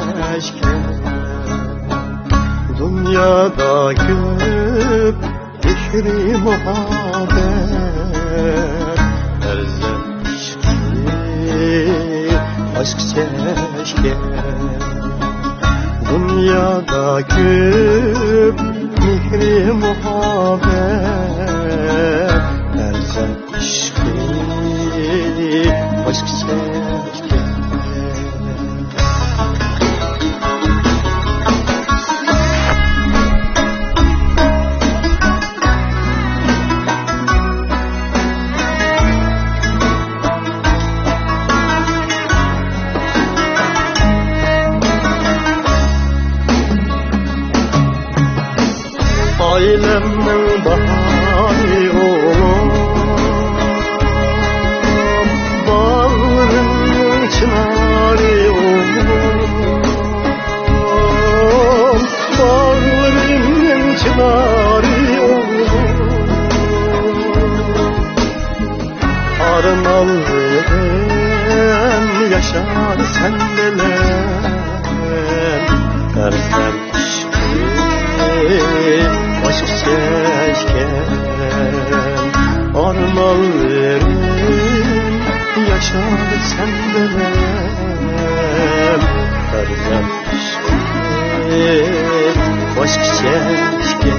keşke. Dünyada görüp fikri muhabbet, erzem aşk keşke. Dünyada görüp fikri muhabbet, erzem aşk keşke. Ailemden bahari oğlum, bağrımın çınarı oğlum, bağrımın çınarı oğlum. Arnavut'un yaşar sendeler, erzem aşk keşke. Armal verin yaşar sendeler, erzem aşk keşke.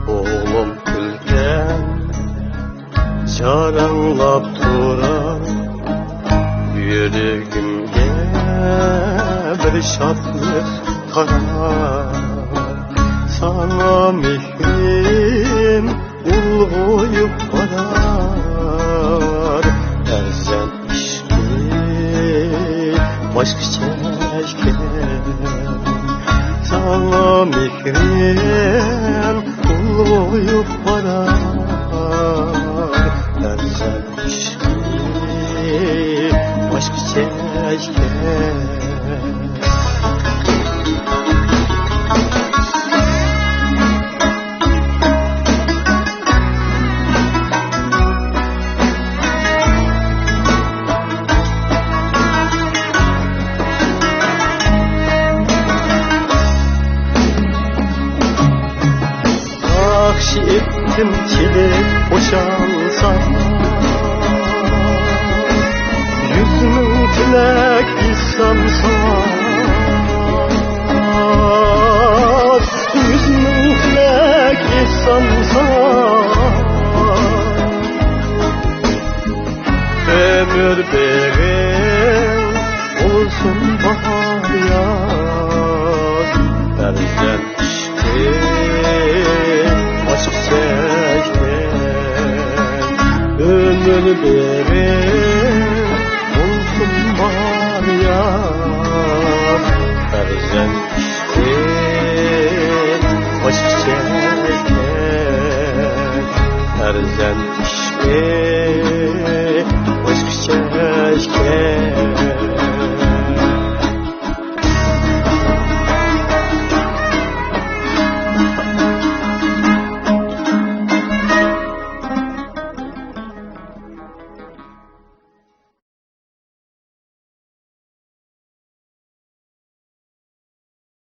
Oğlum gülden çaranlap duran, yüreğimde bir şadlık karar. Sana mihrim uluyup varar, erzem aşk keşke. Sana mihrim uluyup varar, erzem aşk keşke. Ettim çile boşalsa, yüzümü tilek İslamsa, yüzümü tilek İslamsa, ömür benim olsun bahar yaz, erzem aşk keşke. Ömür benim olsun var ya, erzem aşk keşke, erzem